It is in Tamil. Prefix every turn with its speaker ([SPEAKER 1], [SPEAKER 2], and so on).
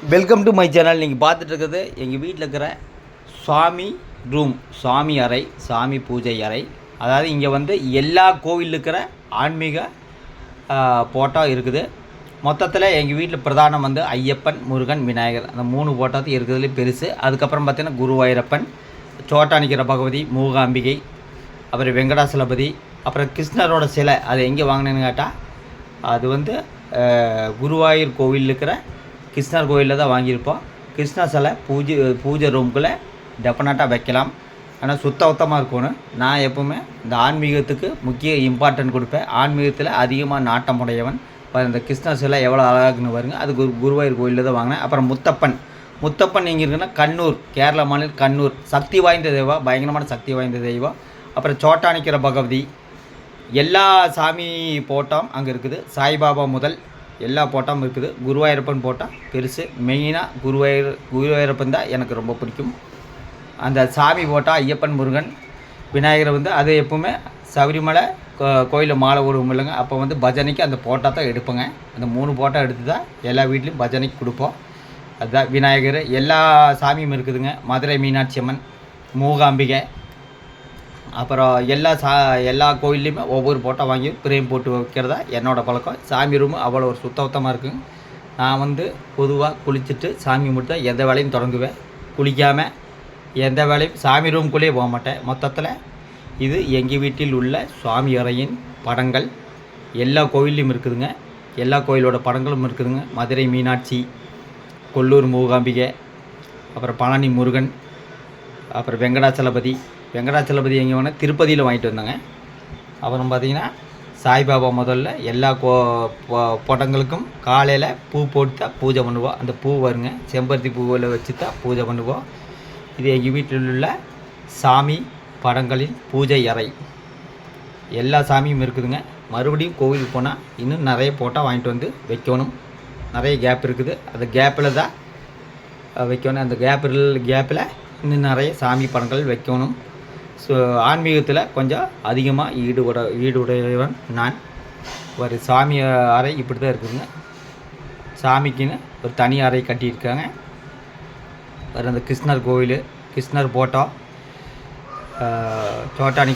[SPEAKER 1] Welcome to my channel. நீங்கள் பார்த்துட்டு இருக்கிறது எங்கள் வீட்டில் இருக்கிற சுவாமி ரூம், சுவாமி அறை, சாமி பூஜை அறை. அதாவது இங்கே வந்து எல்லா கோவிலில் இருக்கிற ஆன்மீக போட்டோ இருக்குது. மொத்தத்தில் எங்கள் வீட்டில் பிரதானம் வந்து ஐயப்பன், முருகன், விநாயகர், அந்த 3 போட்டோத்து இருக்கிறதுலே பெருசு. அதுக்கப்புறம் பார்த்திங்கன்னா குருவாயூரப்பன், சோட்டானிக்கிற பகவதி, மூகாம்பிகை, அப்புறம் வெங்கடாசலபதி, அப்புறம் கிருஷ்ணரோட சிலை. அது எங்கே வாங்கினேன்னு கேட்டால் அது வந்து குருவாயூர் கோவிலில் இருக்கிற கிருஷ்ணர் கோயிலில் தான் வாங்கியிருப்போம். கிருஷ்ணா சிலை பூஜை ரூமுக்குள்ளே டெஃபினட்டாக வைக்கலாம். ஆனால் சுத்தமாக இருக்கணும். நான் எப்போவுமே இந்த ஆன்மீகத்துக்கு முக்கிய இம்பார்ட்டன்ட் கொடுப்பேன். ஆன்மீகத்தில் அதிகமாக நாட்டம் உடையவன். இந்த கிருஷ்ணர் சிலை எவ்வளோ அழகாகுன்னு பாருங்க. அது குருவாயூர் கோயிலில் தான் வாங்கினேன். அப்புறம் முத்தப்பன் எங்கே இருக்குன்னா கண்ணூர், கேரளா மாநிலம் கண்ணூர். சக்தி வாய்ந்த தெய்வம், பயங்கரமான சக்தி வாய்ந்த தெய்வம். அப்புறம் சோட்டானிக்கிற பகவதி, எல்லா சாமி போட்டோம் அங்கே இருக்குது. சாய்பாபா முதல் எல்லா போட்டாவும் இருக்குது. குருவாயூரப்பன் போட்டால் பெருசு. மெயினாக குருவாயூரப்பன் தான் எனக்கு ரொம்ப பிடிக்கும். அந்த சாமி போட்டால் ஐயப்பன், முருகன், விநாயகரை வந்து அது எப்போவுமே சபரிமலை கோயிலில் மாலை விடுவோம் இல்லைங்க. அப்போ வந்து பஜனைக்கு அந்த போட்டா தான் எடுப்போங்க. அந்த 3 போட்டோ எடுத்து தான் எல்லா வீட்லேயும் பஜனைக்கு கொடுப்போம். அதுதான் விநாயகர். எல்லா சாமியும் இருக்குதுங்க. மதுரை மீனாட்சி அம்மன், மூகாம்பிகை, அப்புறம் எல்லா கோயில்லையுமே ஒவ்வொரு போட்டோ வாங்கி பிரேம் போட்டு வைக்கிறதா என்னோடய பழக்கம். சாமி ரூமு அவ்வளோ ஒரு சுத்தமாக இருக்குங்க. நான் வந்து பொதுவாக குளிச்சுட்டு சாமி மட்டும் தான் எந்த வேலையும் தொடங்குவேன். குளிக்காமல் எந்த வேலையும் சாமி ரூமுக்குள்ளேயே போக மாட்டேன். மொத்தத்தில் இது எங்கள் வீட்டில் உள்ள சுவாமி அறையின் படங்கள் எல்லா கோயில்லையும் இருக்குதுங்க. எல்லா கோயிலோட படங்களும் இருக்குதுங்க. மதுரை மீனாட்சி, கொல்லூர் மூகாம்பிகை, அப்புறம் பழனி முருகன், அப்புறம் வெங்கடாச்சலபதி எங்கே வேணால் திருப்பதியில் வாங்கிட்டு வந்தாங்க. அப்புறம் பார்த்திங்கன்னா சாய்பாபா முதல்ல எல்லா படங்களுக்கும் காலையில் பூ போட்டு தான் பூஜை பண்ணுவோம். அந்த பூ வருங்க, செம்பருத்தி பூவில் வச்சு தான் பூஜை பண்ணுவோம். இது எங்கள் வீட்டில் உள்ள சாமி படங்களின் பூஜை அறை. எல்லா சாமியும் இருக்குதுங்க. மறுபடியும் கோவிலுக்கு போனால் இன்னும் நிறைய போட்டோ வாங்கிட்டு வந்து வைக்கணும். நிறைய கேப் இருக்குது. அந்த கேப்பில் தான் வைக்கணும். அந்த கேப்பில் இன்னும் நிறைய சாமி படங்கள் வைக்கணும். ஸோ ஆன்மீகத்தில் கொஞ்சம் அதிகமாக ஈடுடையவன் நான். ஒரு சாமி அறை இப்படி தான் இருக்குதுங்க. சாமிக்குன்னு ஒரு தனி அறை கட்டியிருக்காங்க. வேறு அந்த கிருஷ்ணர் கோவில், கிருஷ்ணர் போட்டோ, சோட்டானி